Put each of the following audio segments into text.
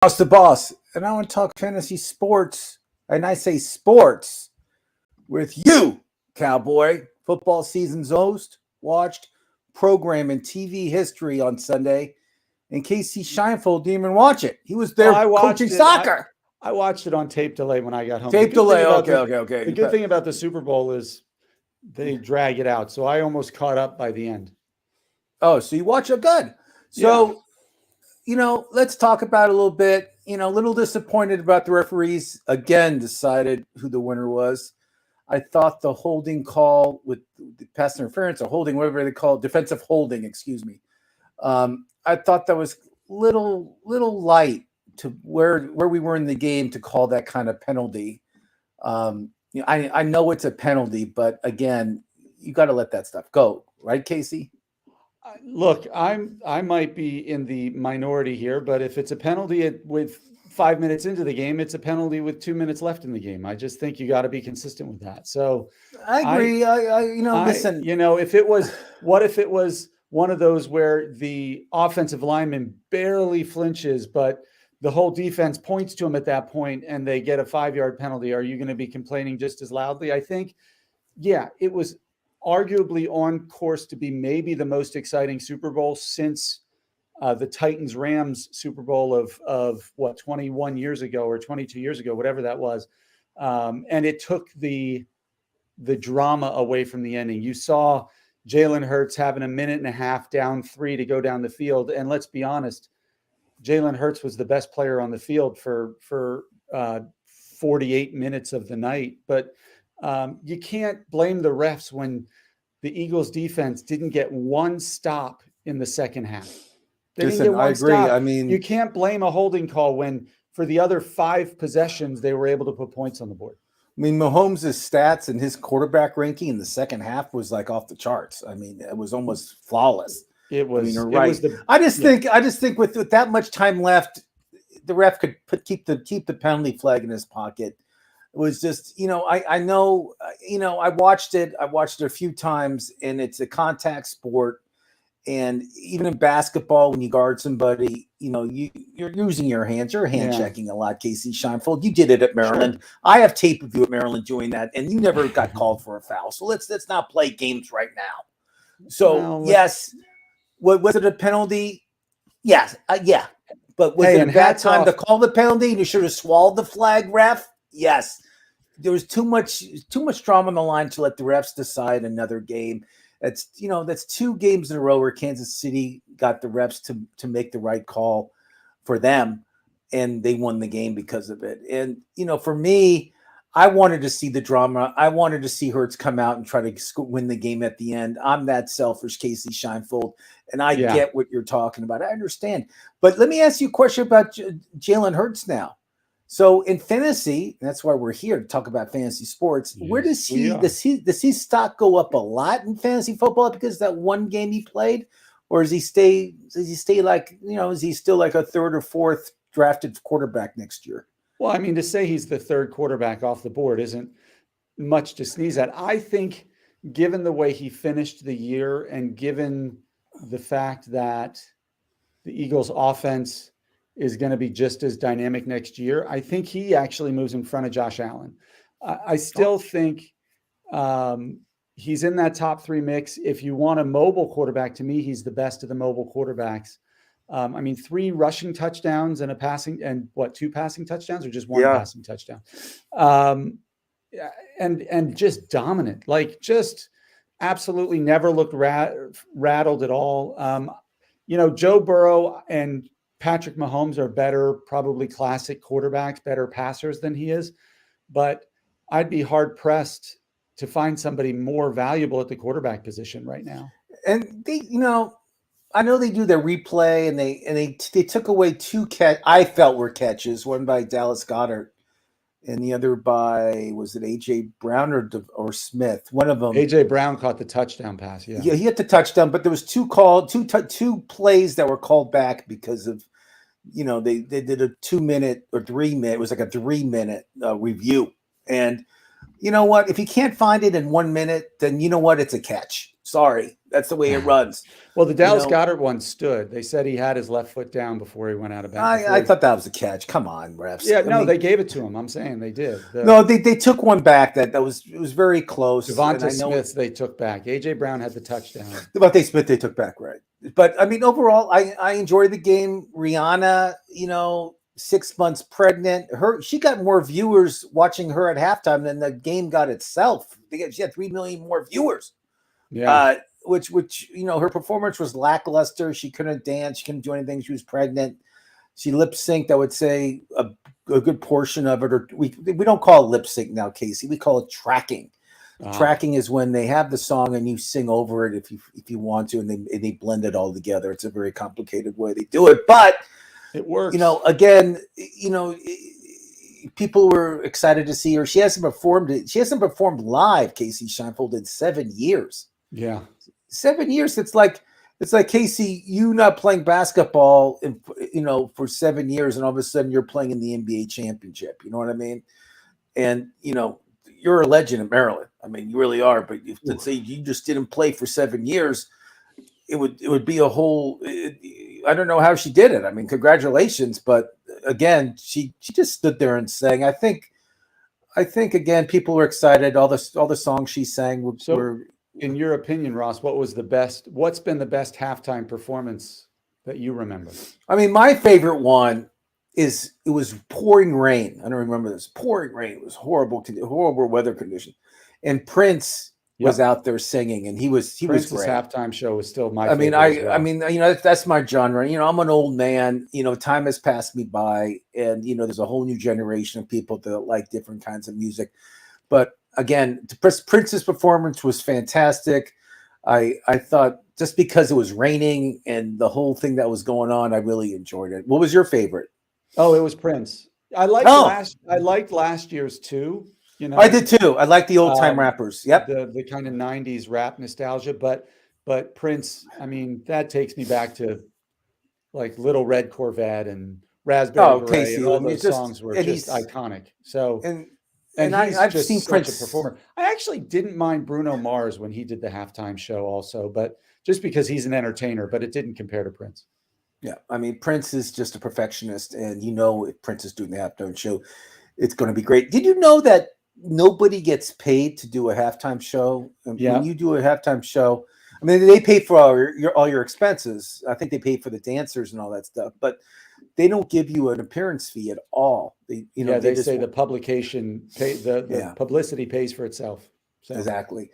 Boss the boss, and I want to talk fantasy sports, and I say sports with you, cowboy. Football season's host watched program in TV history on Sunday, and Kasey Shienvold didn't even watch it. He was there coaching soccer. I watched it on tape delay when I got home. Tape delay. Okay. The good thing about the Super Bowl is they drag it out, so I almost caught up by the end. Oh, so you watch it good. So, let's talk about it a little bit. A little disappointed about the referees again decided who the winner was. I thought the holding call with the pass interference or holding, whatever they call it, defensive holding, excuse me. I thought that was little light to where we were in the game to call that kind of penalty. I know it's a penalty, but again, you got to let that stuff go, right, Kasey? Look, I might be in the minority here, but if it's a penalty with 5 minutes into the game, it's a penalty with 2 minutes left in the game. I just think you got to be consistent with that. So I agree. Listen, if it was one of those where the offensive lineman barely flinches, but the whole defense points to him at that point and they get a 5-yard penalty, are you going to be complaining just as loudly? I think, it was arguably on course to be maybe the most exciting Super Bowl since the Titans-Rams Super Bowl of 21 years ago or 22 years ago, whatever that was. And it took the drama away from the ending. You saw Jalen Hurts having a minute and a half down 3 to go down the field. And let's be honest, Jalen Hurts was the best player on the field for 48 minutes of the night. But you can't blame the refs when the Eagles defense didn't get one stop in the second half. Listen, I agree. Stop. I mean, you can't blame a holding call when for the other 5 possessions, they were able to put points on the board. I mean, Mahomes' stats and his quarterback ranking in the second half was like off the charts. I mean, it was almost flawless. It was. I mean, you're right. I just think with that much time left, the ref could keep the penalty flag in his pocket. It was just, I know, I watched it a few times, and it's a contact sport. And even in basketball, when you guard somebody, you're using your hands. You're hand checking a lot, Kasey Shienvold. You did it at Maryland. Sure. I have tape of you at Maryland doing that, and you never got called for a foul. So let's not play games right now. So yes, was it a penalty? Yes, yeah. But was it a bad time to call the penalty? And you should have swallowed the flag, ref. Yes, there was too much drama on the line to let the refs decide another game. That's 2 games in a row where Kansas City got the refs to make the right call for them, and they won the game because of it. And for me, I wanted to see the drama. I wanted to see Hurts come out and try to win the game at the end. I'm that selfish, Kasey Shienvold, and I get what you're talking about. I understand, but let me ask you a question about Jalen Hurts now. So in fantasy, that's why we're here to talk about fantasy sports. Yes, where does his stock go up a lot in fantasy football because of that one game he played, or does he stay like is he still like a 3rd or 4th drafted quarterback next year? Well, I mean, to say he's the 3rd quarterback off the board isn't much to sneeze at. I think, given the way he finished the year and given the fact that the Eagles' offense is going to be just as dynamic next year, I think he actually moves in front of Josh Allen. I still think he's in that top 3 mix. If you want a mobile quarterback, to me, he's the best of the mobile quarterbacks. 3 rushing touchdowns and 2 passing touchdowns, or just 1 passing touchdown. And just dominant, like just absolutely never looked rattled at all. Joe Burrow and Patrick Mahomes are better, probably classic quarterbacks, better passers than he is. But I'd be hard pressed to find somebody more valuable at the quarterback position right now. And they, I know they do their replay, and they took away 2 I felt were catches, one by Dallas Goedert and the other by, was it AJ Brown or Smith? One of them. AJ Brown caught the touchdown pass. Yeah, he hit the touchdown, but there was two plays that were called back because of, they did a 2-minute or 3-minute. It was like a 3-minute review, and you know what? If you can't find it in 1 minute, then you know what? It's a catch. Sorry, that's the way it runs. Well, the Dallas know, Goedert one stood. They said he had his left foot down before he went out of bounds. I thought that was a catch. Come on, refs. Yeah, I no, mean, they gave it to him. I'm saying they did. no, they took one back it was very close. Devonta Smith they took back. AJ Brown had the touchdown. Devonta Smith they took back, right? But I mean, overall, I enjoyed the game. Rihanna, 6 months pregnant. She got more viewers watching her at halftime than the game got itself. She had 3 million more viewers. Yeah. Which her performance was lackluster. She couldn't dance. She couldn't do anything. She was pregnant. She lip synced, I would say, a good portion of it. Or we don't call it lip sync now, Kasey. We call it tracking. Tracking is when they have the song and you sing over it if you want to, and they blend it all together. It's a very complicated way they do it, but it works. Again, people were excited to see her. She hasn't performed live, Kasey Shienvold, in 7 years. Yeah. 7 years. It's like Kasey, you not playing basketball for 7 years, and all of a sudden you're playing in the NBA championship. You know what I mean? And you're a legend in Maryland. I mean, you really are. But let's say you just didn't play for 7 years, it would be a whole. I don't know how she did it. I mean, congratulations. But again, she just stood there and sang. I think again, people were excited. All the songs she sang were. In your opinion, Ross, what's been the best halftime performance that you remember? I mean, my favorite one it was pouring rain. I don't remember this. Pouring rain. It was horrible weather condition. And Prince was out there singing, and he was Prince's great. halftime show was still my favorite. I mean, that's my genre. I'm an old man. Time has passed me by, and there's a whole new generation of people that like different kinds of music. But again, Prince's performance was fantastic. I thought just because it was raining and the whole thing that was going on, I really enjoyed it. What was your favorite? Oh, it was Prince. I liked last year's too. I did too. I like the old time rappers. Yep. The kind of 90s rap nostalgia, but Prince, I mean, that takes me back to like Little Red Corvette and Raspberry Beret, Kasey, and all those songs were just iconic. So and I've just seen Prince. A performer. I actually didn't mind Bruno Mars when he did the halftime show also, but just because he's an entertainer, but it didn't compare to Prince. Yeah, I mean, Prince is just a perfectionist, and if Prince is doing the halftime show, it's going to be great. Did you know that nobody gets paid to do a halftime show? Yeah. When you do a halftime show, I mean, they pay for all your expenses. I think they pay for the dancers and all that stuff, but they don't give you an appearance fee at all. They say the publication the publicity pays for itself. So. Exactly.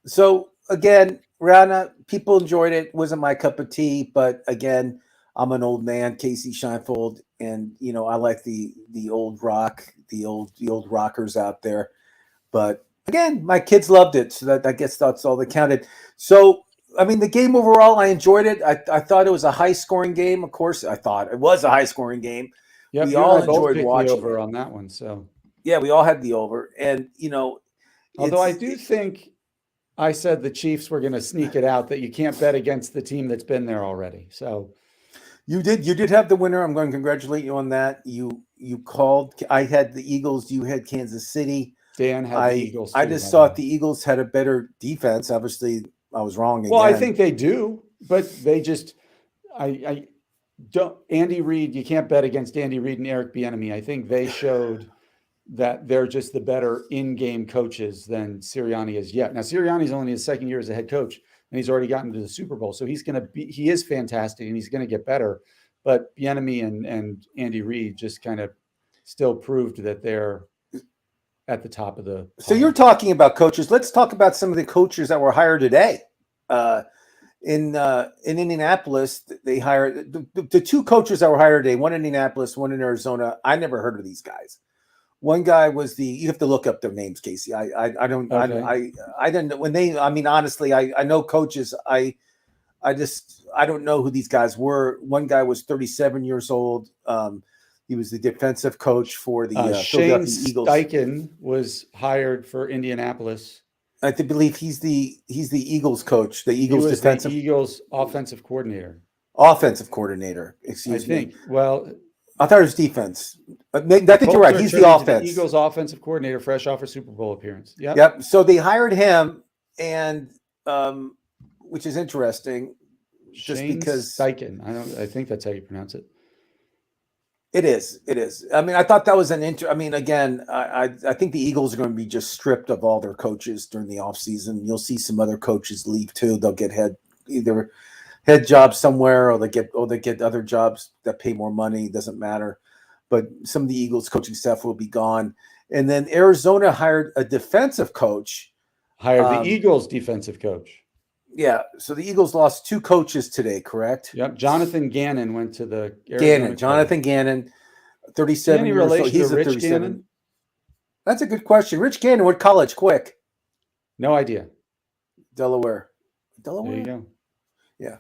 So again, Rihanna, people enjoyed it. Wasn't my cup of tea, but again, I'm an old man, Kasey Shienvold, and I like the old rock, the old rockers out there. But again, my kids loved it, so that I guess that's all that counted. So I mean, the game overall, I enjoyed it. I thought it was a high-scoring game. Of course, I thought it was a high-scoring game. Yeah, we all enjoyed watching the over on that one. So yeah, we all had the over, and although I do think I said the Chiefs were going to sneak it out, that you can't bet against the team that's been there already. So you did have the winner. I'm going to congratulate you on that. You called. I had the Eagles. You had Kansas City. Dan had the Eagles. I just thought the Eagles had a better defense. Obviously, I was wrong again. Well, I think they do, but they just I don't. Andy Reid, you can't bet against Andy Reid and Eric Bieniemy. I think they showed that they're just the better in-game coaches than Sirianni is yet. Now, Sirianni's only his second year as a head coach, and he's already gotten to the Super Bowl. So he is fantastic, and he's going to get better. But Bieniemy and Andy Reid just kind of still proved that they're at the top of the. So you're talking about coaches. Let's talk about some of the coaches that were hired today. In Indianapolis, they hired the two coaches that were hired today. One in Indianapolis, one in Arizona. I never heard of these guys. One guy was you have to look up their names, Kasey. I don't. Okay. I didn't know when they. I mean, honestly, I know coaches. I don't know who these guys were. One guy was 37 years old. He was the defensive coach for the Philadelphia Eagles. Steichen was hired for Indianapolis. I believe he's the Eagles coach. The Eagles defensive. The Eagles offensive coordinator. Offensive coordinator. Excuse me. I think. Well, I thought it was defense. I think you're right. He's the offense. The Eagles offensive coordinator, fresh off a Super Bowl appearance. Yep. So they hired him, and which is interesting. Just Shane because Steichen. I think that's how you pronounce it. it is. It is. I mean, I thought that was I mean, again, I think the Eagles are going to be just stripped of all their coaches during the offseason. You'll see some other coaches leave too. They'll get either head jobs somewhere, or they get other jobs that pay more money. Doesn't matter. But some of the Eagles coaching staff will be gone. And then Arizona hired a defensive coach. Hired the Eagles defensive coach. Yeah. So the Eagles lost 2 coaches today, correct? Yep. Jonathan Gannon went to the Arizona Jonathan Gannon, 37 years old. He's to a Rich 37. Gannon? That's a good question. Rich Gannon, what college? Quick. No idea. Delaware. There you go. Yeah.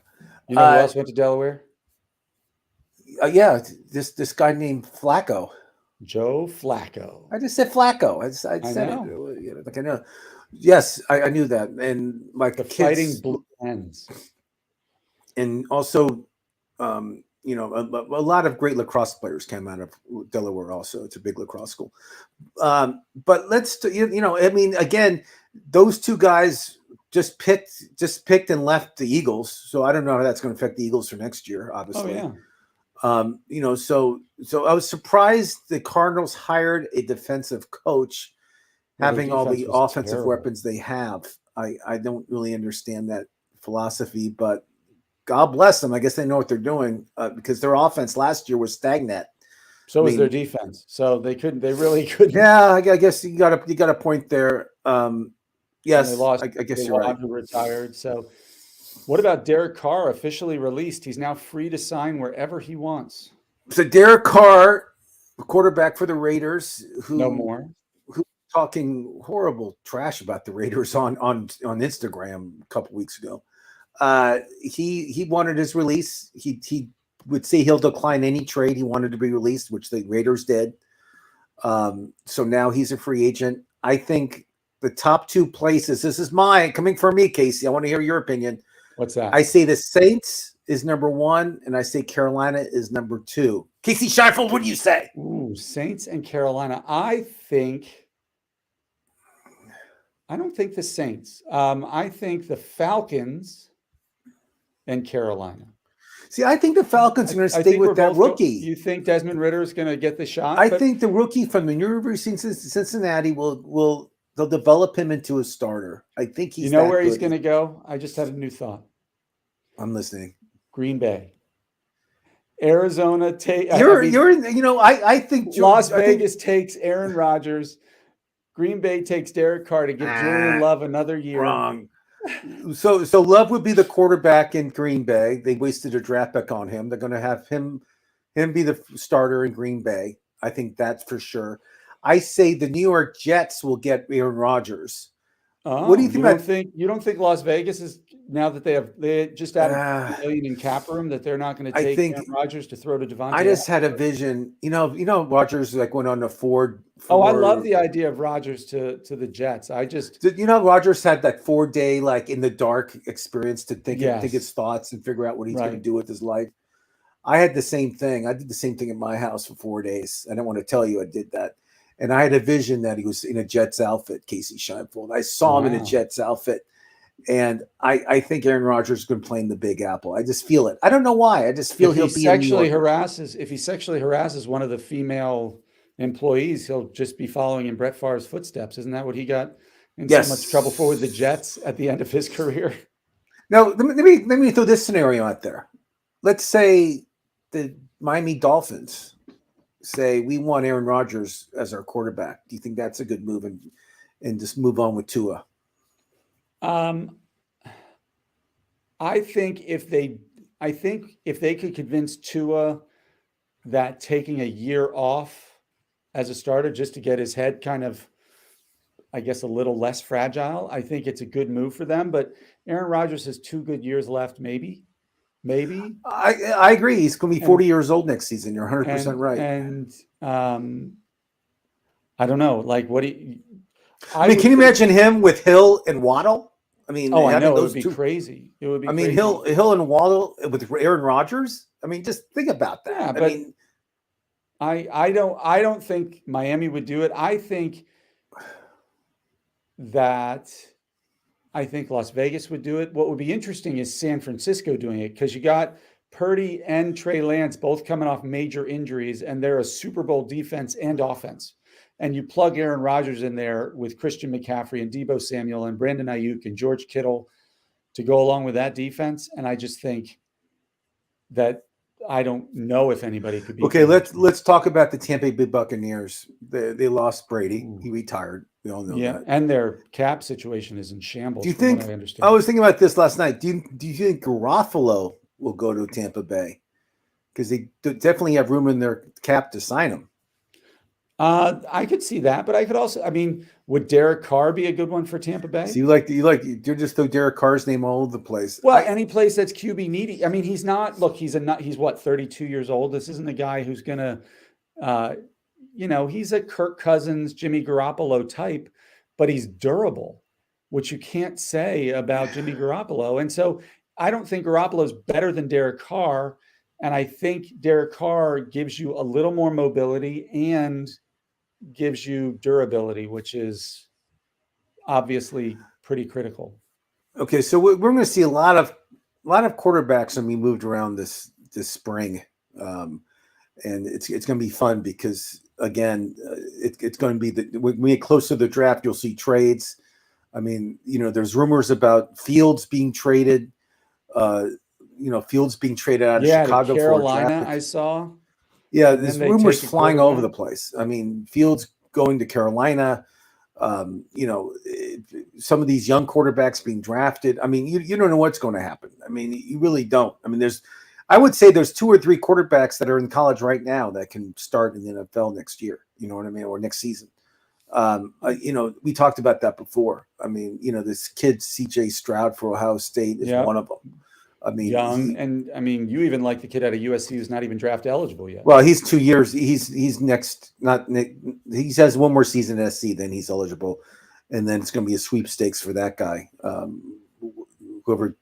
You know who else went to Delaware? Yeah. This guy named Flacco. Joe Flacco. I just said Flacco. I said it. Like I know. Yes, I knew that. And my The kids, Fighting Blue Hens. and also, you know, a lot of great lacrosse players came out of Delaware. Also, it's a big lacrosse school. But you know, I mean, again, those 2 guys just picked and left the Eagles. So I don't know how that's going to affect the Eagles for next year. Obviously, Oh yeah. you know, so I was surprised the Cardinals hired a defensive coach, having all the offensive weapons they have. I don't really understand that philosophy, but God bless them. I guess they know what they're doing, because their offense last year was stagnant. So was their defense. So they really couldn't. Yeah, I guess you got a point there. Yes, they lost. I guess you're right. Who retired. So what about Derek Carr, officially released? He's now free to sign wherever he wants. So Derek Carr, quarterback for the Raiders, No more. who talking horrible trash about the Raiders on Instagram a couple weeks ago. He wanted his release. He would say he'll decline any trade. He wanted to be released, which the Raiders did. So now he's a free agent. I think the top 2 places, this is coming from me, Kasey. I want to hear your opinion. What's that? I say the Saints is number 1, and I say Carolina is number 2. Kasey Shienvold, what do you say? Ooh, Saints and Carolina. I don't think the Saints. I think the Falcons and Carolina. See, I think the Falcons are going to stay with that rookie. You think Desmond Ridder is going to get the shot? I think the rookie from the University of Cincinnati they'll develop him into a starter. I think he's. You know where he's going to go? I just had a new thought. I'm listening. Green Bay. Arizona take. You know, I think Las Vegas takes Aaron Rodgers. Green Bay takes Derek Carr to give Julian Love another year. Wrong. So Love would be the quarterback in Green Bay. They wasted a draft pick on him. They're going to have him be the starter in Green Bay. I think that's for sure. I say the New York Jets will get Aaron Rodgers. What do you think? You don't think Las Vegas is, now that they just added $1 million in cap room, that they're not going to take Aaron Rodgers to throw to Devontae? I just had a vision. You know, Rodgers went on to Ford. I love the idea of Rodgers to the Jets. Rodgers had that 4-day in the dark experience to think his thoughts and figure out what he's going to do with his life. I had the same thing. I did the same thing at my house for 4 days. I don't want to tell you I did that. And I had a vision that he was in a Jets outfit, Kasey Shienvold. I saw him in a Jets outfit. And I think Aaron Rodgers is going to play in the Big Apple. I just feel it. I don't know why. I just feel if he sexually harasses one of the female employees, he'll just be following in Brett Favre's footsteps. Isn't that what he got in so much trouble for with the Jets at the end of his career? Now, let me throw this scenario out there. Let's say the Miami Dolphins say we want Aaron Rodgers as our quarterback. Do you think that's a good move and just move on with Tua? I think if they could convince Tua that taking a year off as a starter just to get his head kind of, I guess, a little less fragile, I think it's a good move for them. But Aaron Rodgers has 2 good years left, maybe. I agree. He's going to be 40 years old next season. You're 100% right. And I don't know. Can you imagine him with Hill and Waddle? I mean, I know it would be crazy. It would be. I mean, Hill and Waddle with Aaron Rodgers. I mean, just think about that. Yeah, but I don't think Miami would do it. I think that I think Las Vegas would do it. What would be interesting is San Francisco doing it, because you got Purdy and Trey Lance both coming off major injuries, and they're a Super Bowl defense and offense. And you plug Aaron Rodgers in there with Christian McCaffrey and Deebo Samuel and Brandon Ayuk and George Kittle to go along with that defense. And I just think that I don't know if anybody could be. Okay, let's talk about the Tampa Bay Buccaneers. They lost Brady. He retired. We all know that. And their cap situation is in shambles. Do you think? I understand. I was thinking about this last night. Do you think Garofalo will go to Tampa Bay? Because they definitely have room in their cap to sign him. I could see that, but I could also. I mean, would Derek Carr be a good one for Tampa Bay? So you're just throw Derek Carr's name all over the place. Well, any place that's QB needy. I mean, he's not. Look, he's what, 32 years old. This isn't a guy who's gonna, he's a Kirk Cousins, Jimmy Garoppolo type, but he's durable, which you can't say about Jimmy Garoppolo. And so I don't think Garoppolo's better than Derek Carr, and I think Derek Carr gives you a little more mobility and gives you durability, which is obviously pretty critical. Okay, so we're going to see a lot of quarterbacks when we moved around this spring, and it's going to be fun because again, it's going to be when we get close to the draft, you'll see trades. I mean, there's rumors about Fields being traded. Fields being traded out of Chicago to Carolina. for a draft. I saw. Yeah, there's rumors flying all over the place. I mean, Fields going to Carolina. Some of these young quarterbacks being drafted. I mean, you don't know what's going to happen. I mean, you really don't. I mean, I would say there's 2 or 3 quarterbacks that are in college right now that can start in the NFL next year. You know what I mean? Or next season. We talked about that before. I mean, this kid, CJ Stroud for Ohio State is one of them. I mean, young, and I mean, you even like the kid out of USC who's not even draft eligible yet. Well, he's 2 years. He's next. He has 1 more season at SC, then he's eligible, and then it's going to be a sweepstakes for that guy. Whoever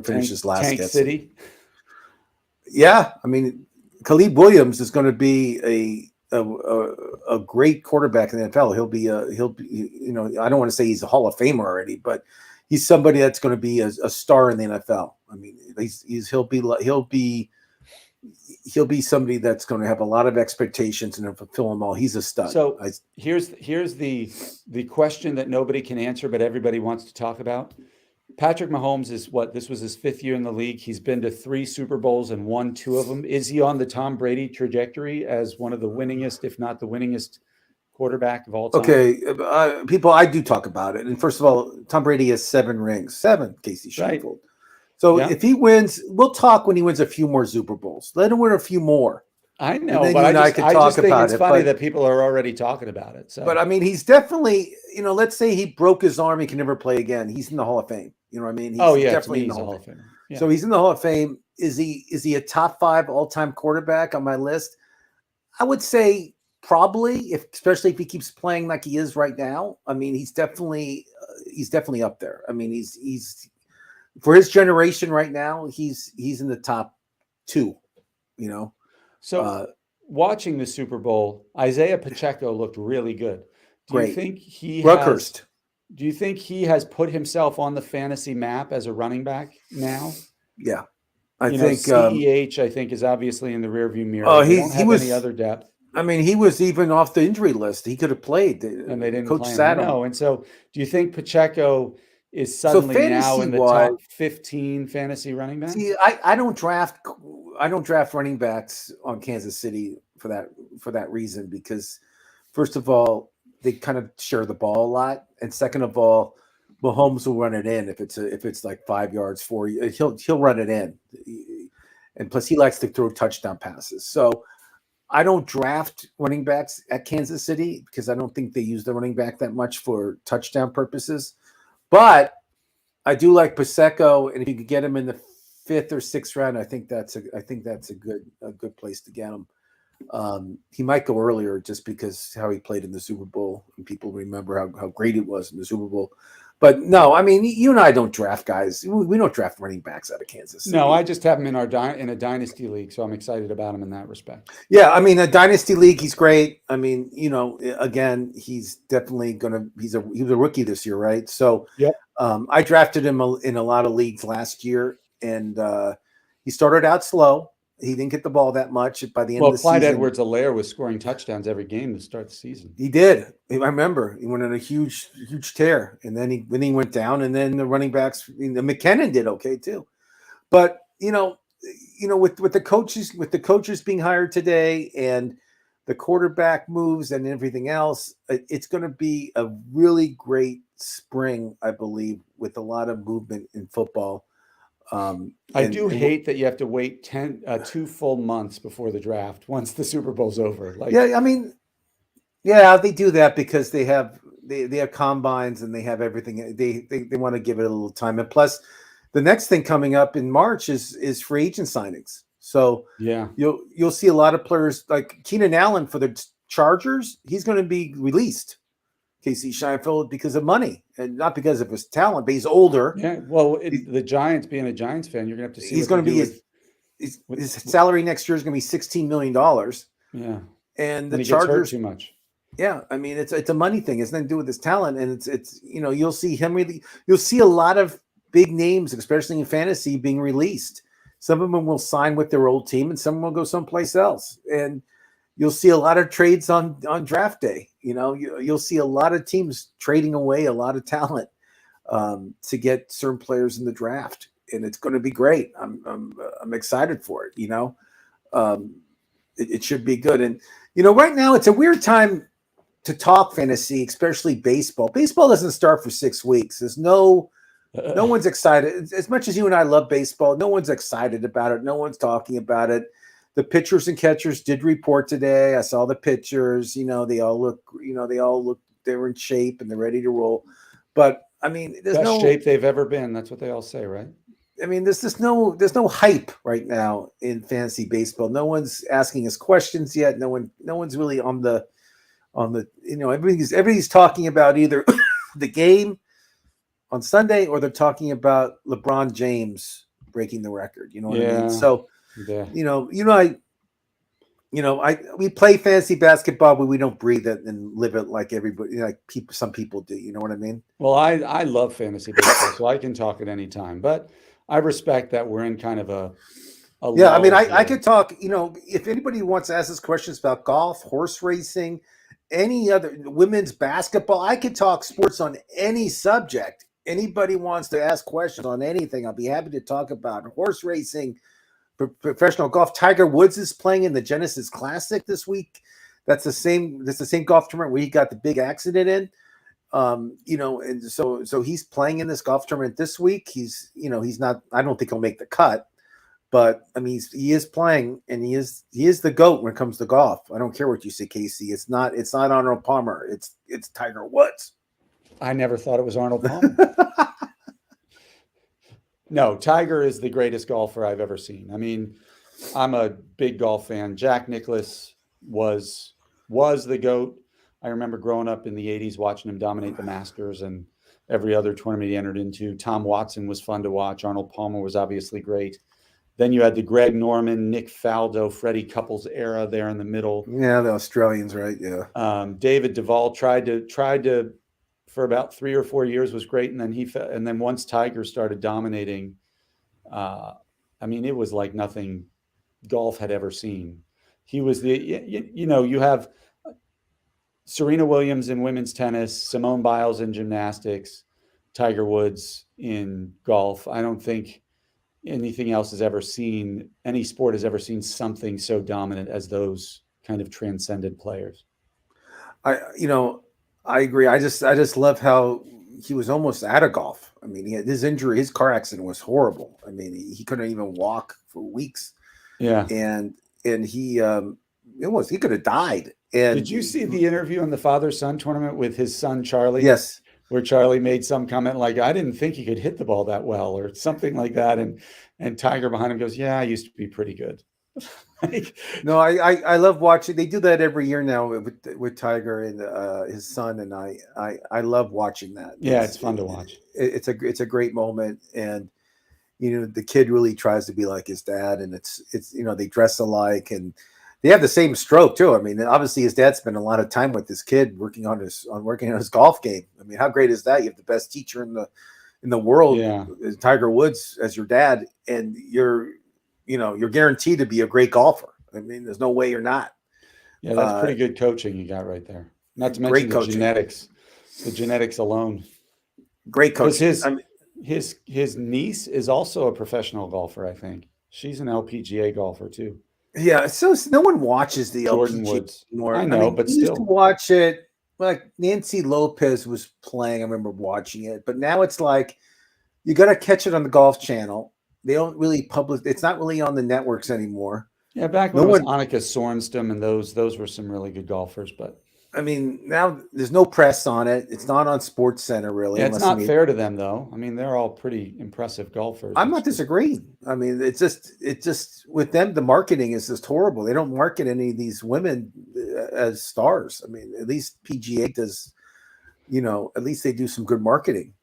finishes last. Tank City. Yeah, I mean, Caleb Williams is going to be a great quarterback in the NFL. He'll be. I don't want to say he's a Hall of Famer already, but he's somebody that's going to be a star in the NFL. I mean, he'll be somebody that's going to have a lot of expectations and fulfill them all. He's a stud. So here's the question that nobody can answer, but everybody wants to talk about. Patrick Mahomes this was his 5th year in the league. He's been to 3 Super Bowls and won 2 of them. Is he on the Tom Brady trajectory as one of the winningest, if not the winningest, quarterback of all time? Okay, people, I do talk about it. And first of all, Tom Brady has 7 rings. 7, Kasey Shienvold. Right. So if he wins, we'll talk when he wins a few more Super Bowls. Let him win a few more. I know, but I just think it's funny that people are already talking about it. So, but I mean, he's definitely, let's say he broke his arm, he can never play again. He's in the Hall of Fame. You know what I mean? He's definitely in the Hall of Fame. Yeah. So he's in the Hall of Fame. Is he a top 5 all-time quarterback on my list? I would say probably, especially if he keeps playing like he is right now. I mean, he's definitely up there. I mean, he's for his generation right now. He's in the top 2. So watching the Super Bowl, Isaiah Pacheco looked really good. Do you think Do you think he has put himself on the fantasy map as a running back now? Yeah, I think CEH. I think is obviously in the rearview mirror. Oh, he was any other depth. I mean, he was even off the injury list. He could have played, and they didn't. Coach sat him. No, and so do you think Pacheco is suddenly now in the top 15 fantasy running backs? See, I don't draft running backs on Kansas City for that reason, because first of all, they kind of share the ball a lot, and second of all, Mahomes will run it in if it's like 5 yards, 4. He'll run it in, and plus he likes to throw touchdown passes. So I don't draft running backs at Kansas City because I don't think they use the running back that much for touchdown purposes. But I do like Pacheco, and if you could get him in the 5th or 6th round, I think that's a good place to get him. He might go earlier just because how he played in the Super Bowl, and people remember how great it was in the Super Bowl. But no, I mean, you and I don't draft guys. We don't draft running backs out of Kansas City. No, I just have him in in a dynasty league, so I'm excited about him in that respect. Yeah, I mean, a dynasty league, he's great. I mean, again, he's definitely he was a rookie this year, right? So, Yep. I drafted him in a lot of leagues last year, and he started out slow. He didn't get the ball that much by the end of the Clyde season. Edwards-Helaire was scoring touchdowns every game to start the season. He did. I remember he went on a huge tear, and then he went down, and then the running backs, McKinnon did okay too. But with the coaches being hired today, and the quarterback moves and everything else, it's going to be a really great spring, I believe, with a lot of movement in football. I do hate that you have to wait 2 full months before the draft once the Super Bowl's over. Yeah, I mean, yeah, they do that because they have combines and they have everything. They want to give it a little time, and plus, the next thing coming up in March is free agent signings. So yeah, you'll see a lot of players like Keenan Allen for the Chargers. He's going to be released. Kasey Shienvold, because of money and not because of his talent, but he's older. Yeah, well, the Giants, being a Giants fan, you're gonna have to see. He's going to be his salary next year is going to be $16 million. Yeah, and the he Chargers gets hurt too much. Yeah, I mean it's a money thing. It's nothing to do with his talent, and it's you'll see you'll see a lot of big names, especially in fantasy, being released. Some of them will sign with their old team, and some will go someplace else. And you'll see a lot of trades on draft day. You'll see a lot of teams trading away a lot of talent to get certain players in the draft, and it's going to be great. I'm excited for it. It should be good. And right now it's a weird time to talk fantasy, especially baseball. Baseball doesn't start for 6 weeks. There's no one's excited. As much as you and I love baseball, no one's excited about it. No one's talking about it. The pitchers and catchers did report today. I saw the pitchers. They all look. They're in shape and they're ready to roll. But I mean, there's best shape they've ever been. That's what they all say, right? I mean, there's no hype right now in fantasy baseball. No one's asking us questions yet. No one's really on the everybody's talking about either the game on Sunday or they're talking about LeBron James breaking the record. You know what I mean? So, yeah. We play fantasy basketball, but we don't breathe it and live it like everybody, some people do. You know what I mean? Well, I love fantasy baseball, so I can talk at any time, but I respect that we're in kind of a yeah. I mean, I could talk. If anybody wants to ask us questions about golf, horse racing, any other women's basketball, I could talk sports on any subject. Anybody wants to ask questions on anything, I'll be happy to talk about horse racing, professional golf. Tiger Woods is playing in the Genesis Classic this week. That's the same golf tournament where he got the big accident in. And so he's playing in this golf tournament this week. He's not. I don't think he'll make the cut, but I mean he is playing, and he is the GOAT when it comes to golf. I don't care what you say, Kasey. It's not Arnold Palmer. It's Tiger Woods. I never thought it was Arnold Palmer. No, Tiger is the greatest golfer I've ever seen. I mean, I'm a big golf fan. Jack Nicklaus was the GOAT. I remember growing up in the 80s watching him dominate the Masters and every other tournament he entered into. Tom Watson was fun to watch. Arnold Palmer was obviously great. Then you had the Greg Norman, Nick Faldo, Freddie Couples era there in the middle. Yeah, the Australians, right? Yeah. David Duval tried to for about 3 or 4 years was great, and then once Tiger started dominating, I mean, it was like nothing golf had ever seen. He was you have Serena Williams in women's tennis, Simone Biles in gymnastics, Tiger Woods in golf. I don't think anything else has ever seen, any sport has ever seen something so dominant as those kind of transcendent players. I agree. I just love how he was almost out of golf. I mean, his car accident was horrible. I mean, he couldn't even walk for weeks. Yeah. And he could have died. And did you see the interview on the father-son tournament with his son, Charlie? Yes. Where Charlie made some comment like, I didn't think he could hit the ball that well or something like that. And Tiger behind him goes, yeah, I used to be pretty good. Like, No, I love watching. They do that every year now with Tiger and his son, and I love watching that. yeah, it's fun to watch. It's a great moment, and the kid really tries to be like his dad, and it's they dress alike, and they have the same stroke too. I mean, obviously his dad spent a lot of time with this kid working on his golf game. I mean, how great is that? You have the best teacher in the world, Yeah. Tiger Woods, as your dad, and you're guaranteed to be a great golfer. I mean, there's no way you're not. Yeah, that's pretty good coaching you got right there. Not to mention Great the coaching. genetics alone. Great coaching. His niece is also a professional golfer, I think. She's an LPGA golfer too. Yeah, so no one watches the Jordan LPGA Woods. anymore. I know, but we used to still. watch it. Like Nancy Lopez was playing. I remember watching it, but now it's like you got to catch it on the Golf Channel. They don't really publish. It's not really on the networks anymore. Yeah, back when it was Annika Sorenstam and those were some really good golfers, but I mean, now there's no press on it. It's not on Sports Center really. yeah, it's not fair to them though. I mean, they're all pretty impressive golfers. I'm not disagreeing. I mean, it's just with them, the marketing is just horrible. They don't market any of these women as stars. I mean, at least PGA does, at least they do some good marketing.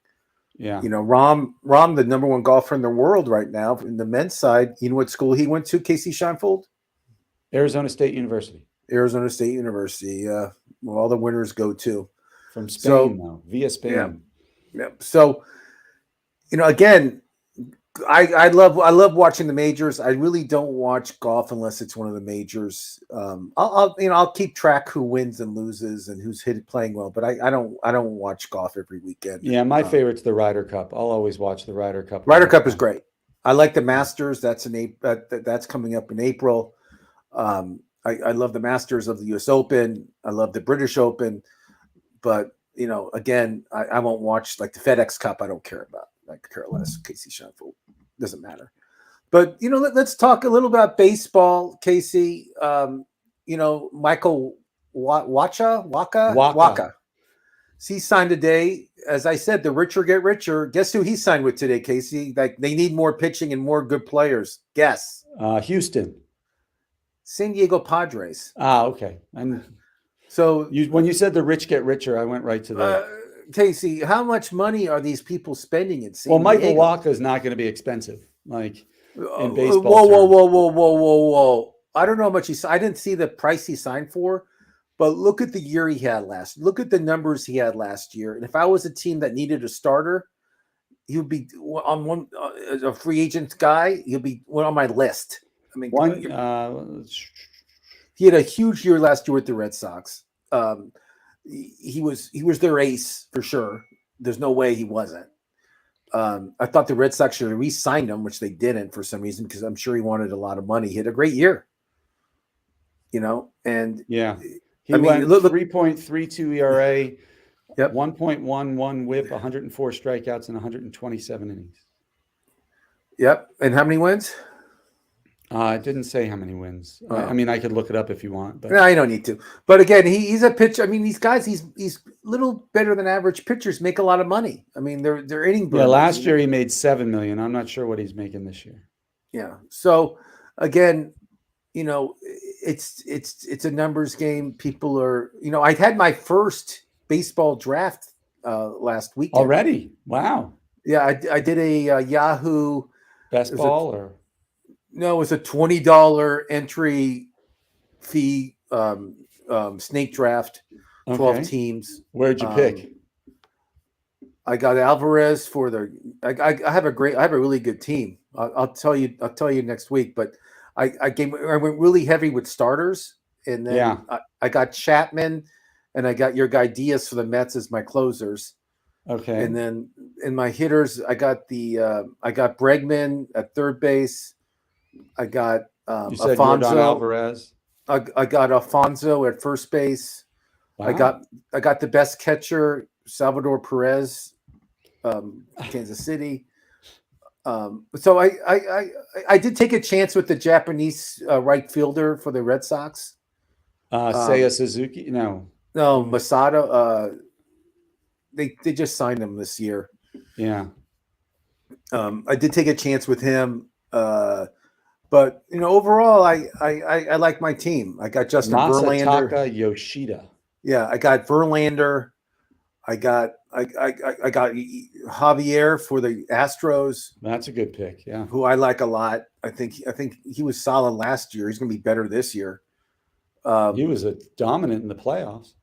Yeah. Rahm, the number one golfer in the world right now in the men's side. You know what school he went to? Kasey Shienvold? Arizona State University. Arizona State University. Well, all the winners go to. From Spain, though, via Spain. Yeah. So, again, I love watching the majors. I really don't watch golf unless it's one of the majors. I'll keep track who wins and loses and who's playing well, but I don't watch golf every weekend. Yeah, my favorite's the Ryder Cup. I'll always watch the Ryder Cup. Ryder Cup is great. I like the Masters. That's that's coming up in April. I love the Masters of the U.S. Open. I love the British Open, but again, I won't watch like the FedEx Cup. I don't care about. Like care less. Kasey Shienvold doesn't matter. But let's talk a little about baseball, Kasey. Michael Waka. He signed today. As I said, the richer get richer. Guess who he signed with today, Kasey? Like they need more pitching and more good players. Guess. Houston. San Diego Padres. Okay. And so when you said the rich get richer, I went right to that. Kasey, how much money are these people spending in San Diego? Michael Waka is not going to be expensive, like in baseball. Whoa! I don't know how much I didn't see the price he signed for, but look at the year he had last. Look at the numbers he had last year. And if I was a team that needed a starter, he would be on one a free agent guy. He'll be one on my list. I mean, he had a huge year last year with the Red Sox. He was their ace for sure. There's no way he wasn't. I thought the Red Sox should have re-signed him, which they didn't for some reason, because I'm sure he wanted a lot of money. He had a great year, and yeah, he went 3.32 ERA, yep, 1.11 WHIP, 104 strikeouts, and 127 innings. Yep, and how many wins? It didn't say how many wins. I mean, I could look it up if you want. But no, you don't need to. But again, he's a pitcher. I mean, these guys, he's little better than average pitchers make a lot of money. I mean, they're inning burners. Yeah, last year he made $7 million. I'm not sure what he's making this year. Yeah. So again, it's a numbers game. People are, I had my first baseball draft last weekend already. Wow. Yeah, I did a Yahoo best ball or. No, it was a $20 entry fee snake draft, 12 teams. Where'd you pick? I got Alvarez for I have a really good team. I'll tell you next week, but I went really heavy with starters, and then I got Chapman, and I got your guy Diaz for the Mets as my closers. Okay. And then in my hitters, I got Bregman at third base. I got Alfonso Alvarez. I got Alfonso at first base. Wow. I got the best catcher, Salvador Perez, Kansas City. So I did take a chance with the Japanese right fielder for the Red Sox. Seiya Suzuki? No, Masato. They just signed him this year. Yeah. I did take a chance with him. But overall, I like my team. I got Justin Verlander. Masataka Yoshida. Yeah, I got Verlander. I got Javier for the Astros. That's a good pick. Yeah, who I like a lot. I think he was solid last year. He's going to be better this year. He was a dominant in the playoffs.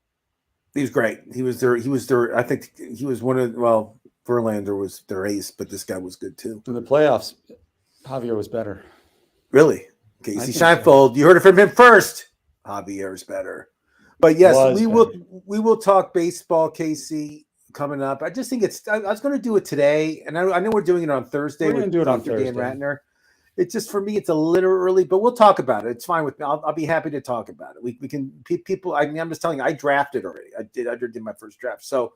He was great. He was their. I think he was one of. Well, Verlander was their ace, but this guy was good too. In the playoffs, Javier was better. Really, Kasey Shienvold. You heard it from him first. Javier is better. But yes, we will talk baseball, Kasey, coming up. I just think I was going to do it today, and I know we're doing it on Thursday. We're going to do it on Thursday. Dan Ratner. It's just, for me, it's a little early, but we'll talk about it. It's fine with me. I'll be happy to talk about it. We can people. I mean, I'm just telling you, I drafted already. I did my first draft, so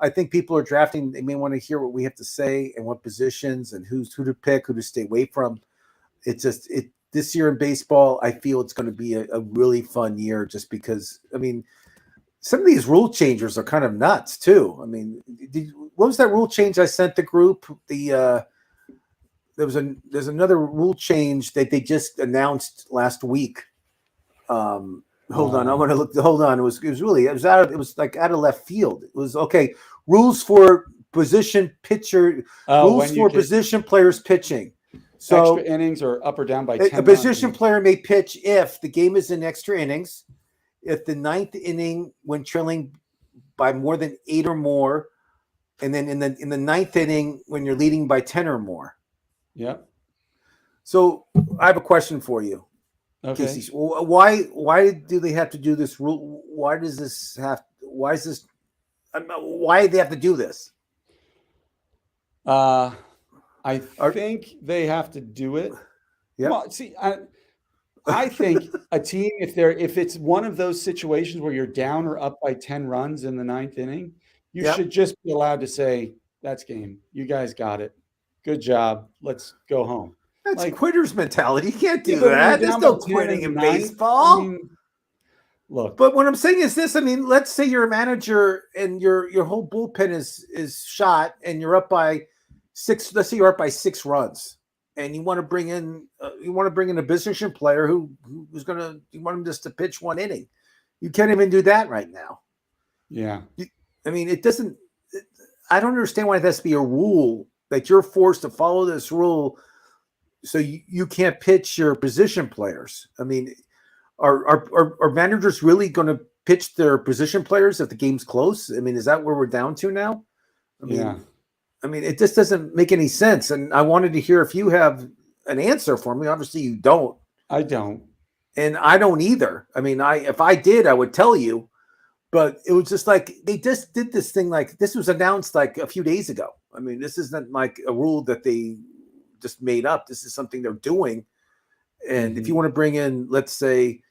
I think people are drafting. They may want to hear what we have to say and what positions and who to pick, who to stay away from. It's just this year in baseball, I feel it's going to be a really fun year, just because, I mean, some of these rule changes are kind of nuts too. I mean, what was that rule change I sent the group? There's another rule change that they just announced last week. Hold on, I want to look. Hold on, it was like out of left field. It was okay. Rules for position pitcher. Rules for position players pitching. So extra innings or up or down by 10. A position player may pitch if the game is in extra innings, if the ninth inning when trailing by more than 8 or more, and then in the ninth inning when you're leading by 10 or more. Yeah. So I have a question for you. Okay. Kasey. Why do they have to do this rule? Why do they have to do this? I think they have to do it. Yeah. Well, see, I think a team, if it's one of those situations where you're down or up by 10 runs in the ninth inning, you should just be allowed to say, "That's game. You guys got it. Good job. Let's go home." That's quitter's mentality. You can't do that. There's no quitting in baseball. I mean, look. But what I'm saying is this. I mean, let's say you're a manager and your whole bullpen is shot and you're up by 6. Let's say you're up by 6 runs, and you want to bring in a position player you want him just to pitch 1 inning. You can't even do that right now. Yeah. I mean, I don't understand why it has to be a rule that you're forced to follow this rule, so you can't pitch your position players. I mean, are managers really going to pitch their position players if the game's close? I mean, is that where we're down to now? I mean, it just doesn't make any sense. And I wanted to hear if you have an answer for me. Obviously, you don't. I don't. And I don't either. I mean, if I did, I would tell you. But it was just like they just did this thing. Like, this was announced like a few days ago. I mean, this isn't like a rule that they just made up. This is something they're doing. And if you want to bring in, let's say,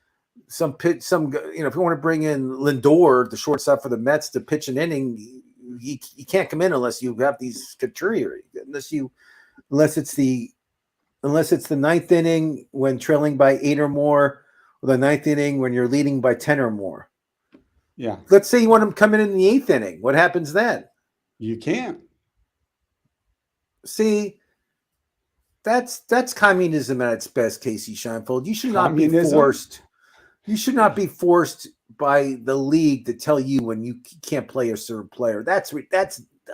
if you want to bring in Lindor, the shortstop for the Mets, to pitch an inning, you can't come in unless you have these criteria. Unless it's the ninth inning when trailing by 8 or more, or the ninth inning when you're leading by 10 or more. Yeah. Let's say you want them coming in the 8th inning. What happens then? You can't. See, that's communism at its best, Kasey Shienvold. You should not be forced. You should not be forced by the league to tell you when you can't play a certain player.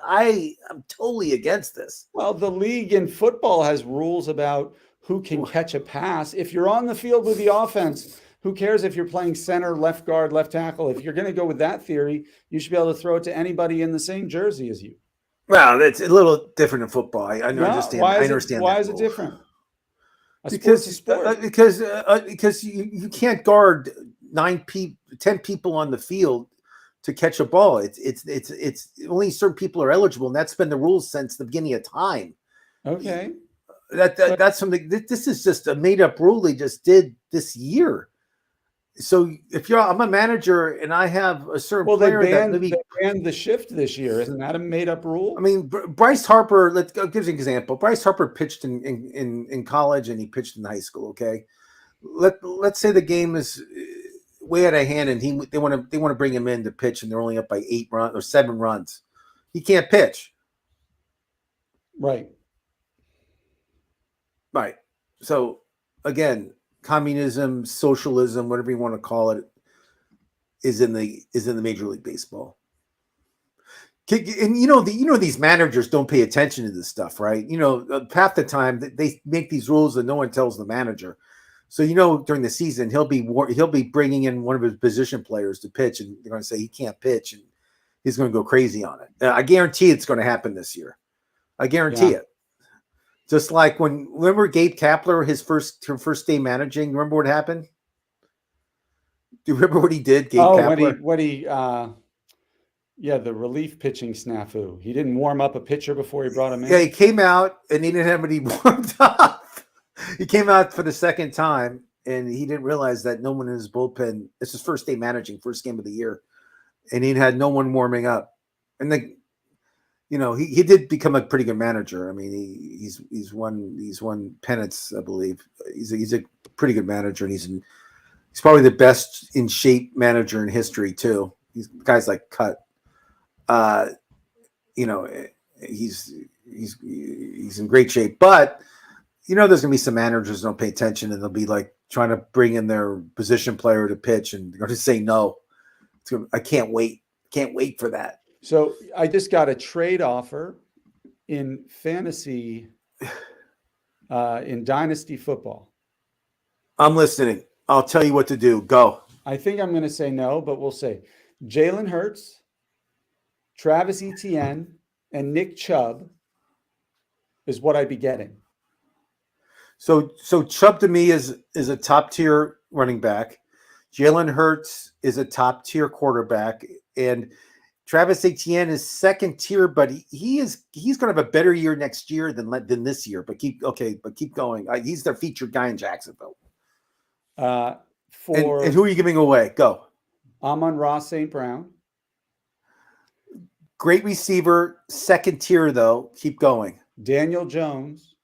I'm totally against this. Well, the league in football has rules about who can catch a pass. If you're on the field with the offense, who cares if you're playing center, left guard, left tackle? If you're going to go with that theory, you should be able to throw it to anybody in the same jersey as you. Well, that's a little different in football. I understand. I understand. Why is it different? Because you can't guard 10 people on the field to catch a ball. It's only certain people are eligible, and that's been the rules since the beginning of time. Okay, that's something. This is just a made up rule they just did this year. So I'm a manager and I have a certain player they banned the shift this year. Isn't that a made up rule? I mean, Bryce Harper. I'll give you an example. Bryce Harper pitched in college and he pitched in high school. Okay, let's say the game is way out of hand and they want to bring him in to pitch and they're only up by 8 runs or 7 runs. He can't pitch. Right. So, again, communism, socialism, whatever you want to call it, is in the Major League Baseball. And these managers don't pay attention to this stuff, right? Half the time they make these rules and no one tells the manager. So during the season he'll be bringing in one of his position players to pitch, and they're going to say he can't pitch, and he's going to go crazy on it. I guarantee it's going to happen this year. I guarantee it. Just like remember Gabe Kapler, his first day managing. Remember what happened? Do you remember what he did, Gabe Kapler? The relief pitching snafu. He didn't warm up a pitcher before he brought him in. Yeah, he came out and he didn't have any warmed up. He came out for the second time and he didn't realize that no one in his bullpen. It's his first day managing, first game of the year, and he had no one warming up. And then, he did become a pretty good manager. I mean, he's won pennants, I believe. He's a pretty good manager, and he's probably the best in shape manager in history too. These guys like Cut. He's in great shape, but there's gonna be some managers that don't pay attention, and they'll be like trying to bring in their position player to pitch, and they're gonna say no. I can't wait for that. So I just got a trade offer in fantasy, in dynasty football. I'm listening. I'll tell you what to do. Go. I think I'm going to say no, but we'll say Jalen Hurts, Travis Etienne, and Nick Chubb is what I'd be getting. So Chubb to me is a top tier running back. Jalen Hurts is a top tier quarterback, and Travis Etienne is second tier, but he's going to have a better year next year than this year. But keep going. He's their featured guy in Jacksonville. And who are you giving away? Go. Amon-Ra St. Brown. Great receiver, second tier though. Keep going. Daniel Jones.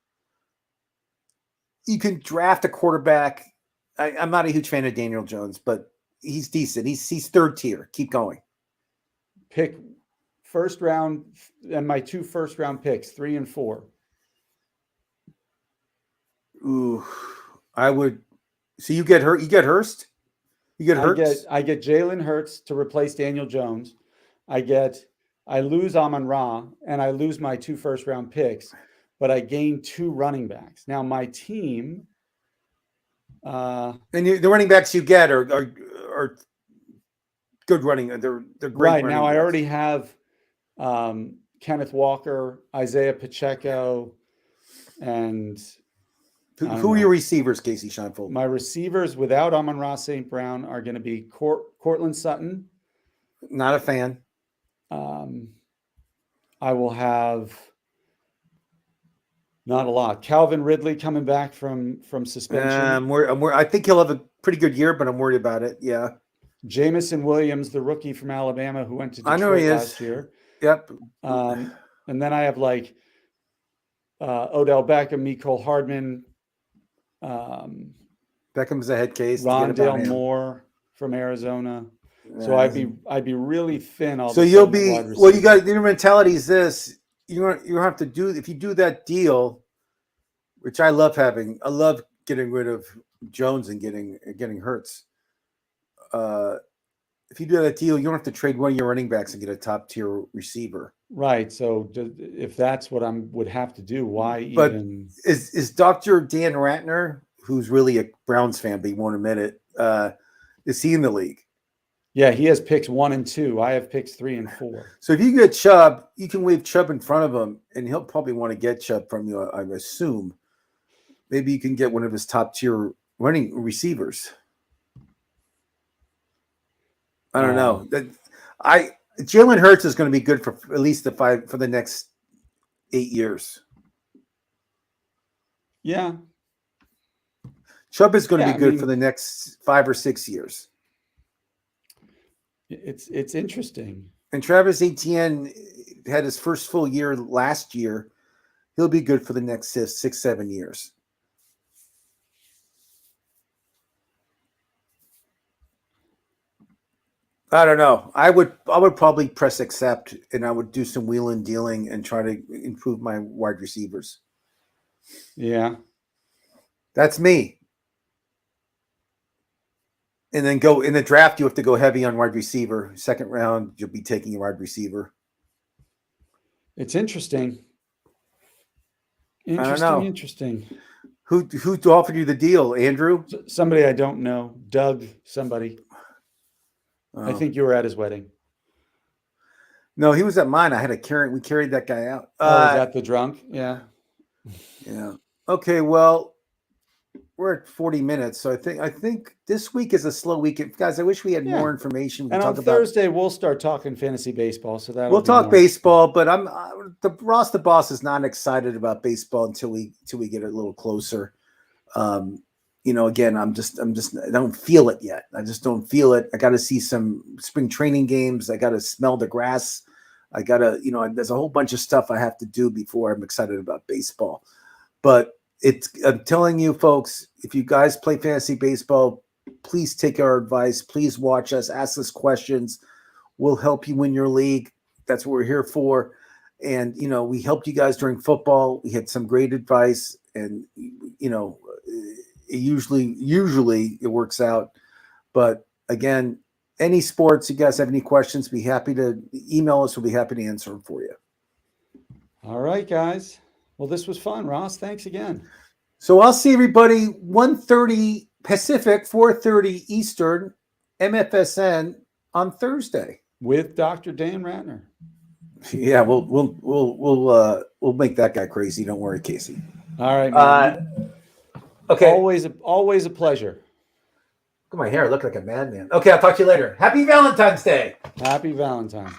You can draft a quarterback. I'm not a huge fan of Daniel Jones, but he's decent. He's third tier. Keep going. Pick first round, and my 2 first round picks, 3 and 4. Ooh, I would. So you get Hurst. You get Hurts. I get Jalen Hurts to replace Daniel Jones. I lose Amon-Ra, and I lose my 2 first round picks, but I gain 2 running backs. Now my team. And the running backs you get are good running. They're great. Right now, I already have Kenneth Walker, Isaiah Pacheco, and who are your receivers, Kasey Shienvold? My receivers without Amon-Ra St. Brown are going to be Cortland Sutton. Not a fan. I will have not a lot. Calvin Ridley coming back from suspension. I think he'll have a pretty good year, but I'm worried about it. Yeah. Jamison Williams, the rookie from Alabama who went to Detroit last year. Yep. And then I have like Odell Beckham, Mecole Hardman. Beckham's a head case. Rondale Moore from Arizona. So I'd be really thin. So you'll be you got your mentality is this. You have to do if you do that deal, which I love having. I love getting rid of Jones and getting Hurts. If you do that deal, you don't have to trade one of your running backs and get a top tier receiver. Right. So if that's what I would have to do, why but even? Is Dr. Dan Ratner, who's really a Browns fan, but he won't admit it, is he in the league? Yeah, he has picks 1 and 2. I have picks 3 and 4. So if you get Chubb, you can wave Chubb in front of him, and he'll probably want to get Chubb from you, I assume. Maybe you can get one of his top tier running receivers. I don't know. Jalen Hurts is going to be good for at least for the next 8 years. Yeah. Chubb is going to be good for the next 5 or 6 years. It's interesting. And Travis Etienne had his first full year last year. He'll be good for the next 6, 7 years. I don't know. I would probably press accept, and I would do some wheeling dealing and try to improve my wide receivers. Yeah. That's me. And then go in the draft, you have to go heavy on wide receiver. Second round, you'll be taking a wide receiver. It's interesting. I don't know. Interesting. Who offered you the deal, Andrew? Somebody I don't know. Doug, somebody. Oh. I think you were at his wedding. No, he was at mine. We carried that guy out. Oh, is that the drunk? Yeah. Yeah. Okay, well, we're at 40 minutes, so I think this week is a slow week. Guys, I wish we had more information. And on Thursday, we'll start talking fantasy baseball. So we'll talk baseball, but Ross the boss is not excited about baseball until we get a little closer. Again, I don't feel it yet. I just don't feel it. I got to see some spring training games. I got to smell the grass. I got to, there's a whole bunch of stuff I have to do before I'm excited about baseball. But I'm telling you, folks, if you guys play fantasy baseball, please take our advice. Please watch us, ask us questions. We'll help you win your league. That's what we're here for. And, we helped you guys during football. We had some great advice, and, usually it works out. But again, any sports, you guys have any questions, be happy to email us. We'll be happy to answer them for you. All right, guys. Well, this was fun, Ross. Thanks again. So I'll see everybody 1:30 Pacific, 4:30 Eastern, MFSN on Thursday with Dr. Dan Ratner. Yeah, we'll make that guy crazy. Don't worry, Kasey. All right, man. Okay. Always a pleasure. Look at my hair. I look like a madman. Okay, I'll talk to you later. Happy Valentine's Day. Happy Valentine's.